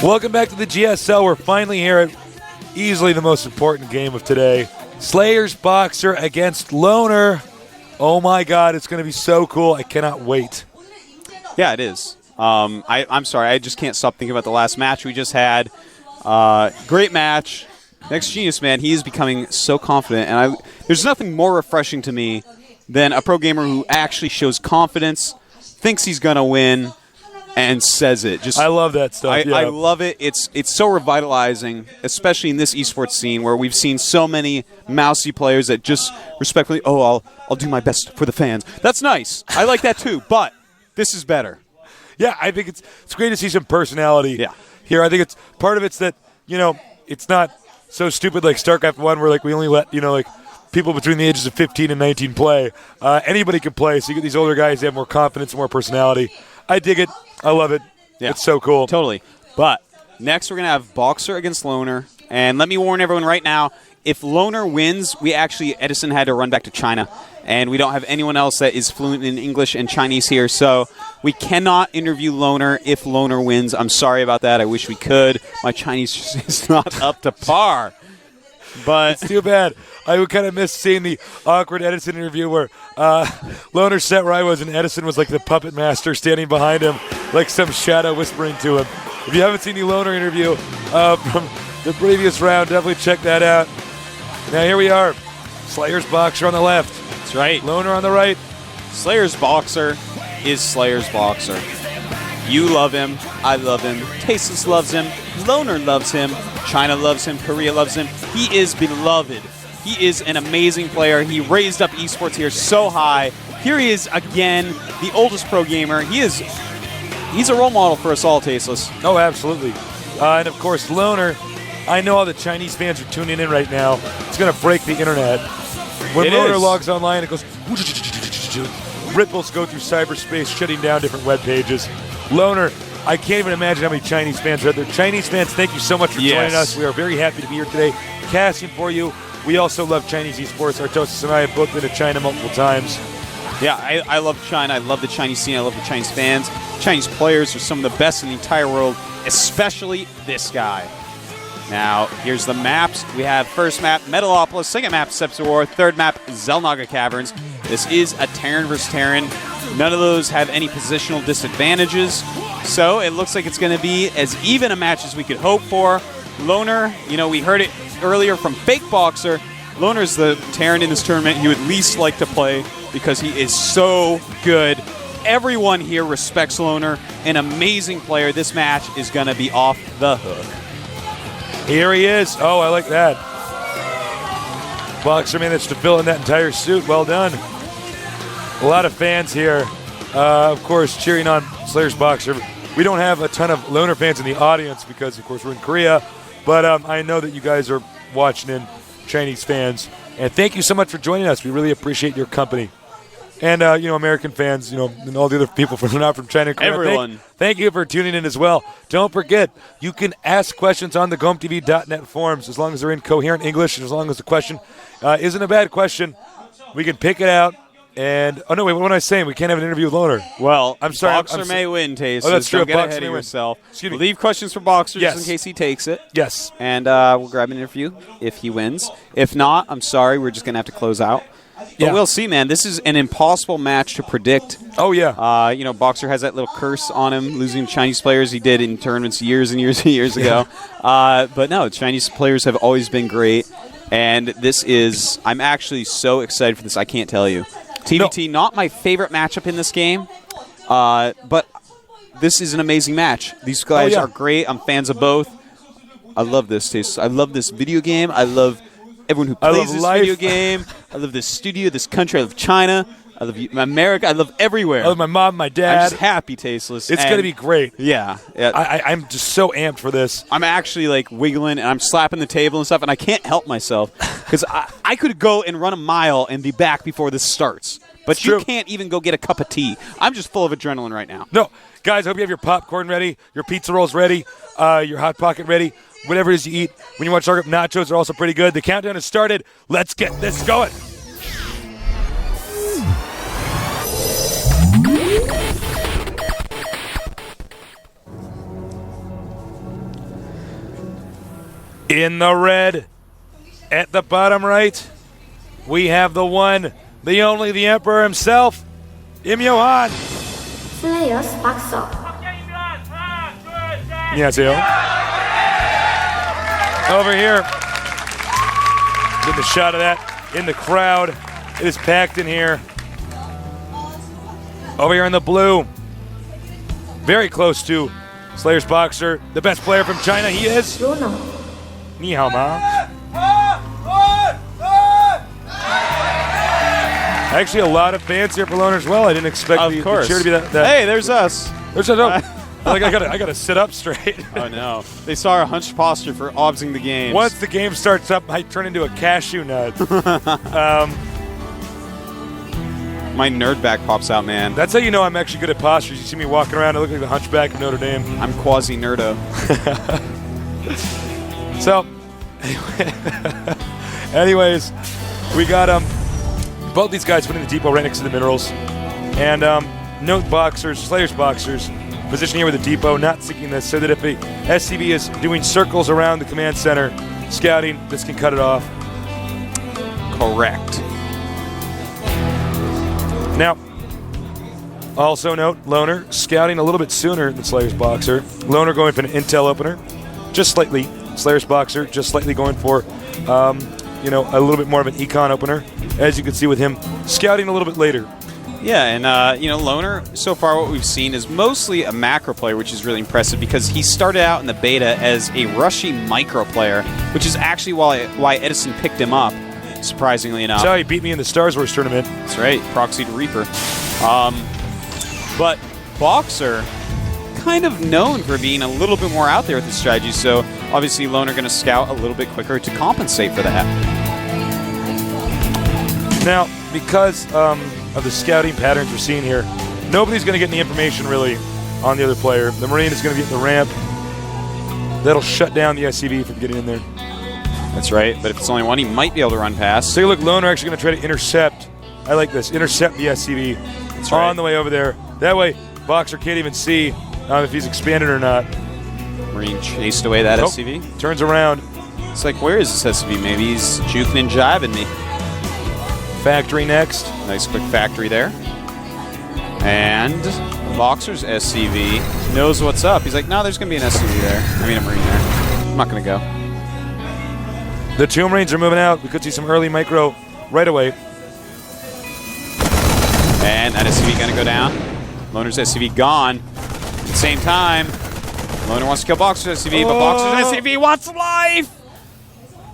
Welcome back to the GSL. We're finally here at easily the most important game of today. Slayers BoxeR against Loner. Oh my God, it's going to be so cool. I cannot wait. Yeah, it is. I'm sorry, I just can't stop thinking about the last match we just had. Great match. Next Genius, man, he is becoming so confident. And there's nothing more refreshing to me than a pro gamer who actually shows confidence, thinks he's going to win, and says it. I love that stuff. I love it. It's so revitalizing, especially in this esports scene where we've seen so many mousy players that just respectfully, I'll do my best for the fans. That's nice. I like that too, but this is better. Yeah, I think it's great to see some personality here. I think it's part of it's that, it's not so stupid like StarCraft 1 where we only let, people between the ages of 15 and 19 play. Anybody can play, so you get these older guys that have more confidence and more personality. I dig it. I love it. Yeah. It's so cool. Totally. But next we're going to have BoxeR against Loner. And let me warn everyone right now, if Loner wins, Edison had to run back to China. And we don't have anyone else that is fluent in English and Chinese here. So we cannot interview Loner if Loner wins. I'm sorry about that. I wish we could. My Chinese just is not up to par. But it's too bad. I would kind of miss seeing the awkward Edison interview where Loner sat where I was and Edison was like the puppet master standing behind him, like some shadow whispering to him. If you haven't seen the Loner interview from the previous round, definitely check that out. Now here we are. Slayers BoxeR on the left. That's right. Loner on the right. Slayers BoxeR is Slayers BoxeR. You love him. I love him. Tasteless loves him. Loner loves him. China loves him. Korea loves him. He is beloved. He is an amazing player. He raised up esports here so high. Here he is again, the oldest pro gamer. He's a role model for us all, Tasteless. Oh, absolutely. And of course, Loner. I know all the Chinese fans are tuning in right now. It's going to break the internet. When Loner logs online, it goes. Ripples go through cyberspace, shutting down different web pages. Loner, I can't even imagine how many Chinese fans are out there. Chinese fans, thank you so much for joining us. We are very happy to be here today, casting for you. We also love Chinese esports. Artosis and I have both been to China multiple times. Yeah, I love China. I love the Chinese scene. I love the Chinese fans. Chinese players are some of the best in the entire world, especially this guy. Now, here's the maps. We have first map, Metalopolis. Second map, Steps of War. Third map, Zelnaga Caverns. This is a Terran versus Terran. None of those have any positional disadvantages. So it looks like it's going to be as even a match as we could hope for. Loner, we heard it earlier from fake BoxeR. Loner's the Terran in this tournament he would least like to play because he is so good. Everyone here respects Loner. An amazing player. This match is going to be off the hook. Here he is. Oh, I like that. BoxeR managed to fill in that entire suit. Well done. A lot of fans here, of course, cheering on Slayers BoxeR. We don't have a ton of Loner fans in the audience because, of course, we're in Korea. But I know that you guys are watching in, Chinese fans. And thank you so much for joining us. We really appreciate your company. And, American fans, and all the other people from not from China. Everyone. Thank you for tuning in as well. Don't forget, you can ask questions on the GoMTV.net forums as long as they're in coherent English and as long as the question isn't a bad question. We can pick it out. And, oh, no, wait, what am I saying? We can't have an interview with Loner. Well, I'm sorry. BoxeR may win, Taste. Oh, that's true. Don't get BoxeR ahead of yourself. Excuse me. Leave questions for BoxeR just in case he takes it. Yes. And we'll grab an interview if he wins. If not, I'm sorry. We're just going to have to close out. But we'll see, man. This is an impossible match to predict. Oh, yeah. BoxeR has that little curse on him, losing Chinese players he did in tournaments years and years and years ago. But no, Chinese players have always been great. And this is – I'm actually so excited for this. I can't tell you. TBT, not my favorite matchup in this game, but this is an amazing match. These guys are great. I'm fans of both. I love this, Taste. I love this video game. I love everyone who plays this video game. I love this studio, this country. I love China. I love America. I love everywhere. I love my mom, my dad. I'm just happy, Tasteless. It's going to be great. Yeah. I'm just so amped for this. I'm actually wiggling and I'm slapping the table and stuff, and I can't help myself because I could go and run a mile and be back before this starts. But you can't even go get a cup of tea. I'm just full of adrenaline right now. No. Guys, I hope you have your popcorn ready, your pizza rolls ready, your Hot Pocket ready, whatever it is you eat. When you watch StarCraft, nachos are also pretty good. The countdown has started. Let's get this going. In the red, at the bottom right, we have the one, the only, the Emperor himself, Im Johan. Players BoxeR. 안녕하세요. Over here, getting a shot of that in the crowd. It is packed in here. Over here in the blue, very close to Slayer's BoxeR, the best player from China. He is Bruno. Ni hao ma. Actually, a lot of fans here for Loner as well. I didn't expect the cheer to be that. Hey, there's us. There's like I gotta sit up straight. Oh no! They saw our hunched posture for obsing the game. Once the game starts up, I turn into a cashew nut. My nerd back pops out, man. That's how you know I'm actually good at postures. You see me walking around, I look like the hunchback of Notre Dame. I'm quasi-nerdo. So, anyways, we got both these guys putting the depot right next to the minerals. And note BoxeR's, Slayer's BoxeR's, position here with the depot, not seeking this, so that if a SCV is doing circles around the command center, scouting, this can cut it off. Correct. Now, also note, Loner scouting a little bit sooner than Slayer's BoxeR. Loner going for an intel opener, just slightly. Slayer's BoxeR just slightly going for, a little bit more of an econ opener, as you can see with him scouting a little bit later. Yeah, and, Loner, so far what we've seen is mostly a macro player, which is really impressive because he started out in the beta as a rushy micro player, which is actually why Edison picked him up, surprisingly enough. That's how he beat me in the Star Wars tournament. That's right, proxied Reaper. But BoxeR, kind of known for being a little bit more out there with his strategy, so obviously Loner going to scout a little bit quicker to compensate for that. Now, because of the scouting patterns we're seeing here, nobody's going to get any information really on the other player. The Marine is going to be at the ramp. That'll shut down the SCV from getting in there. That's right, but if it's only one, he might be able to run past. So look, Loner actually going to try to intercept. I like this. Intercept the SCV on the way over there. That way, BoxeR can't even see if he's expanded or not. Marine chased away that SCV. Turns around. It's like, where is this SCV? Maybe he's juking and jiving me. Factory next. Nice quick factory there. And BoxeR's SCV knows what's up. He's like, no, there's going to be an SCV there. I mean, a Marine there. I'm not going to go. The two Marines are moving out. We could see some early micro right away. And that SCV going to go down. Loner's SCV gone. At the same time, Loner wants to kill BoxeR's SCV, but BoxeR's SCV wants life!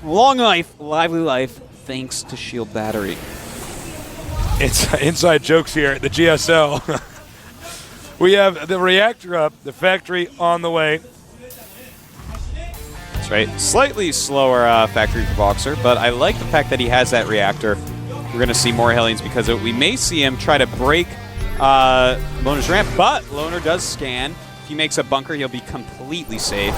Long life, lively life, thanks to shield battery. It's inside jokes here at the GSL. We have the reactor up, the factory on the way. That's right. Slightly slower factory for BoxeR, but I like the fact that he has that reactor. We're going to see more Hellions because we may see him try to break Loner's ramp, but Loner does scan. If he makes a bunker, he'll be completely safe.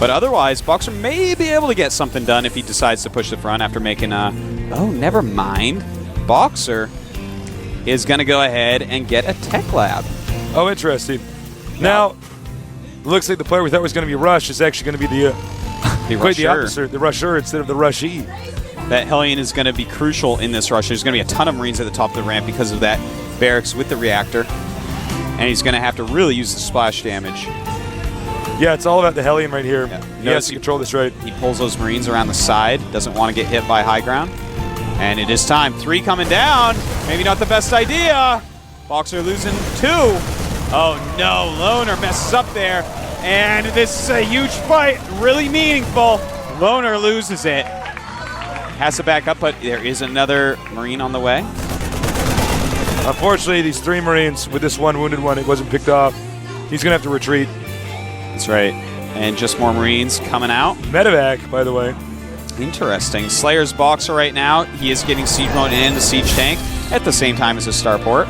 But otherwise, BoxeR may be able to get something done if he decides to push the front after making a... Oh, never mind. BoxeR is going to go ahead and get a tech lab. Oh, interesting. Now, looks like the player we thought was going to be Rush is actually going to be quite the opposite, the Rusher instead of the Rushee. That Hellion is going to be crucial in this rush. There's going to be a ton of Marines at the top of the ramp because of that barracks with the reactor. And he's going to have to really use the splash damage. Yeah, it's all about the Hellion right here. Yeah. He has to control this right. He pulls those Marines around the side, doesn't want to get hit by high ground. And it is time. 3 coming down. Maybe not the best idea. BoxeR losing 2. Oh no, Loner messes up there. And this is a huge fight, really meaningful. Loner loses it. Has to back up, but there is another Marine on the way. Unfortunately, these 3 Marines, with this one wounded one, it wasn't picked off. He's going to have to retreat. That's right. And just more Marines coming out. Medevac, by the way. Interesting. Slayer's BoxeR right now. He is getting siege mode and the siege tank at the same time as his starport.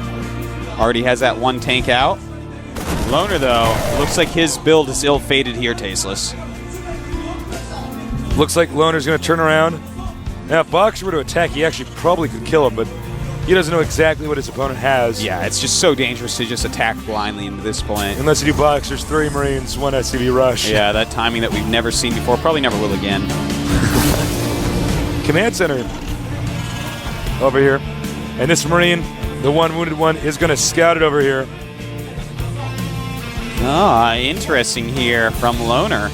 Already has that 1 tank out. Loner, though, looks like his build is ill-fated here, Tasteless. Looks like Loner's going to turn around. Now, if BoxeR were to attack, he actually probably could kill him, but He doesn't know exactly what his opponent has. Yeah, it's just so dangerous to just attack blindly into this point. Unless you do BoxeR's 3 Marines, 1 SCV rush. Yeah, that timing that we've never seen before. Probably never will again. Command center over here. And this Marine, the one wounded one, is going to scout it over here. Ah, interesting here from Loner.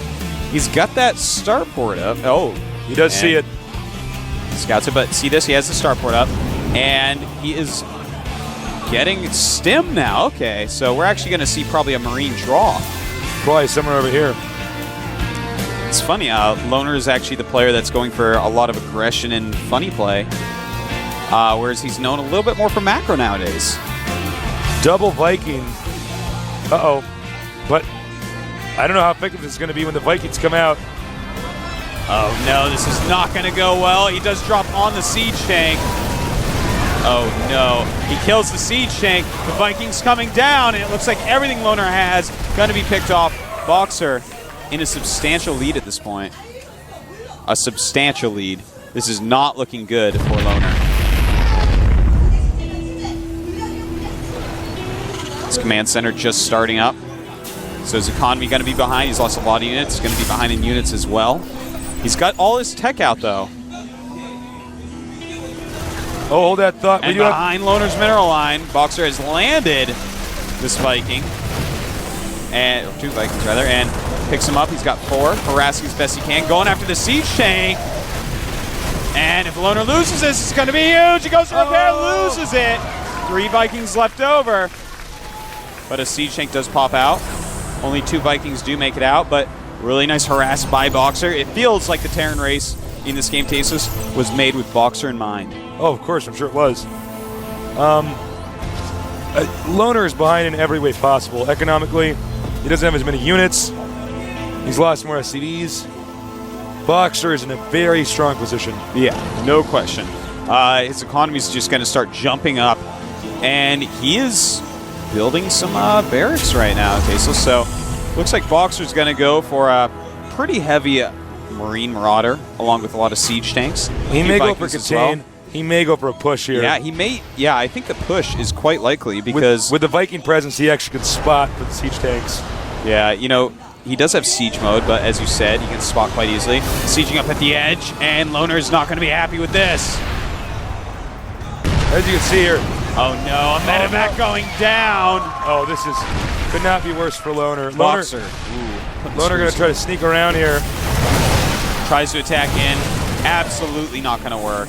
He's got that starport up. Oh. He does see it. Scouts it, but see this? He has the starport up. And he is getting stim now. Okay, so we're actually going to see probably a Marine draw. Probably somewhere over here. It's funny, Loner is actually the player that's going for a lot of aggression and funny play, whereas he's known a little bit more for macro nowadays. Double Viking. Uh-oh. But I don't know how effective this is going to be when the Vikings come out. Oh no, this is not going to go well. He does drop on the siege tank. Oh no, he kills the siege tank. The Vikings coming down, and it looks like everything Loner has going to be picked off. BoxeR in a substantial lead at this point. A substantial lead. This is not looking good for Loner. His command center just starting up. So his economy going to be behind. He's lost a lot of units. He's going to be behind in units as well. He's got all his tech out though. Oh, hold that thought. And behind Loner's mineral line, BoxeR has landed this Viking. And 2 Vikings rather, and picks him up. He's got 4, harassing as best he can, going after the siege tank. And if Loner loses this, it's going to be huge. He goes to repair, loses it. 3 Vikings left over. But a siege tank does pop out. Only 2 Vikings do make it out, but really nice harass by BoxeR. It feels like the Terran race in this game, Tasus, was made with BoxeR in mind. Oh, of course, I'm sure it was. Loner is behind in every way possible. Economically, he doesn't have as many units. He's lost more SCVs. BoxeR is in a very strong position. Yeah, no question. His economy is just going to start jumping up, and he is building some barracks right now, Tasus. So looks like BoxeR's going to go for a pretty heavy Marine Marauder, along with a lot of siege tanks. He may go for contain. He may go for a push here. Yeah, he may. Yeah, I think the push is quite likely because with the Viking presence, he actually could spot for the siege tanks. Yeah, you know, he does have siege mode, but as you said, he can spot quite easily. Sieging up at the edge, and Loner is not going to be happy with this. As you can see here. Oh no, a medevac going down. Oh, this could not be worse for Loner. BoxeR. Loner going to try to sneak around here. Tries to attack in. Absolutely not going to work.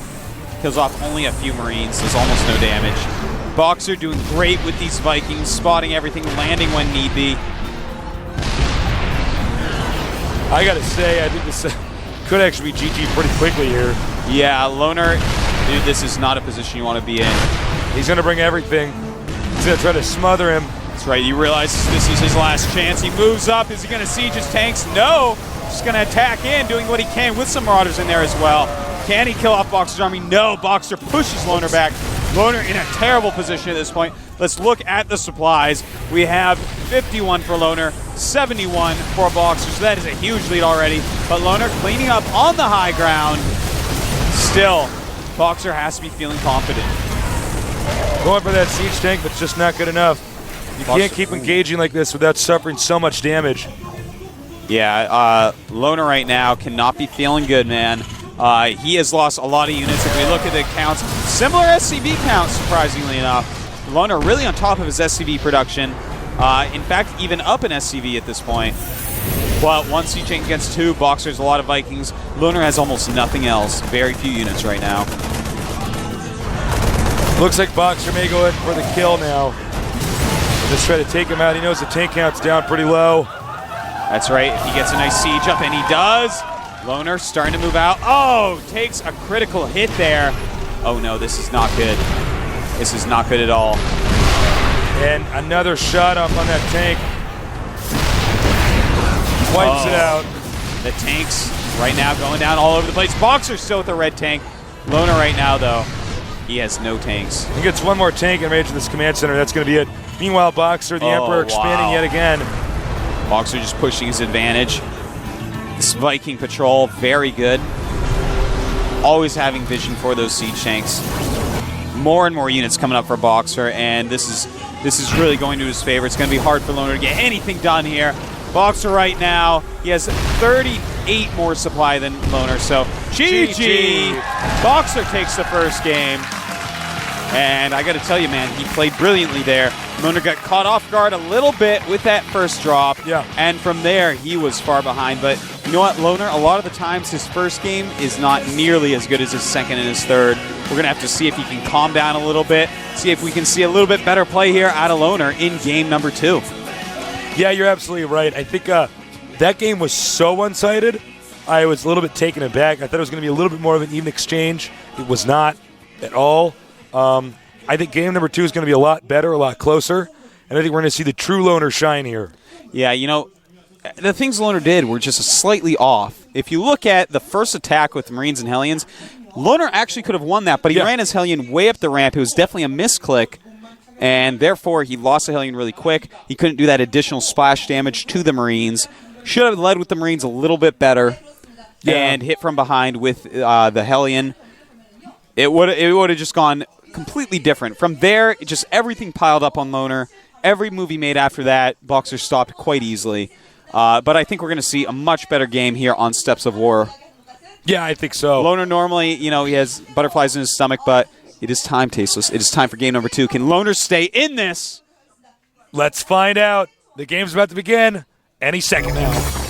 Kills off only a few Marines. Does almost no damage. BoxeR doing great with these Vikings, spotting everything, landing when need be. I got to say, I think this could actually be GG pretty quickly here. Yeah, Loner, dude, this is not a position you want to be in. He's going to bring everything. He's going to try to smother him. That's right. He realizes this is his last chance. He moves up. Is he going to siege his tanks? No. Just going to attack in, doing what he can with some Marauders in there as well. Can he kill off BoxeR's army? No. BoxeR pushes Loner back. Loner in a terrible position at this point. Let's look at the supplies. We have 51 for Loner, 71 for BoxeR, so that is a huge lead already. But Loner cleaning up on the high ground. Still, BoxeR has to be feeling confident. Going for that siege tank, but it's just not good enough. You can't keep engaging like this without suffering so much damage. Yeah, Loner right now cannot be feeling good, man. He has lost a lot of units. If we look at the counts, similar SCV counts, surprisingly enough. Loner really on top of his SCV production. In fact, even up in SCV at this point. But 1 siege tank against 2, BoxeR's a lot of Vikings. Loner has almost nothing else. Very few units right now. Looks like BoxeR may go in for the kill now. Just try to take him out. He knows the tank count's down pretty low. That's right. If he gets a nice siege up, and he does. Loner starting to move out. Oh, takes a critical hit there. Oh no, this is not good. This is not good at all. And another shot up on that tank. Wipes it out. The tanks right now going down all over the place. BoxeR still with the red tank. Loner right now, though, he has no tanks. He gets 1 more tank in range of this command center. That's going to be it. Meanwhile, BoxeR, the Emperor, expanding yet again. BoxeR just pushing his advantage. This Viking patrol, very good. Always having vision for those siege tanks. more and more units coming up for BoxeR, and this is really going to his favor. It's going to be hard for Loner to get anything done here. BoxeR right now, he has 38 more supply than Loner, so GG. BoxeR takes the first game. And I got to tell you, man, he played brilliantly there. Loner got caught off guard a little bit with that first drop. Yeah. And from there, he was far behind. But you know what, Loner, a lot of the times his first game is not nearly as good as his second and his third. We're going to have to see if he can calm down a little bit, see if we can see a little bit better play here out of Loner in game number 2. Yeah, you're absolutely right. I think that game was so one-sided, I was a little bit taken aback. I thought it was going to be a little bit more of an even exchange. It was not at all. I think game number 2 is going to be a lot better, a lot closer, and I think we're going to see the true Loner shine here. Yeah, you know, the things Loner did were just slightly off. If you look at the first attack with Marines and Hellions, Loner actually could have won that, but he ran his Hellion way up the ramp. It was definitely a misclick, and therefore he lost the Hellion really quick. He couldn't do that additional splash damage to the Marines. Should have led with the Marines a little bit better and hit from behind with the Hellion. It would have just gone completely different. From there, just everything piled up on Loner. Every move he made after that, BoxeR stopped quite easily. But I think we're going to see a much better game here on Steps of War. Yeah, I think so. Loner normally, you know, he has butterflies in his stomach, but it is time, Tasteless. It is time for game number 2. Can Loner stay in this? Let's find out. The game's about to begin any second now.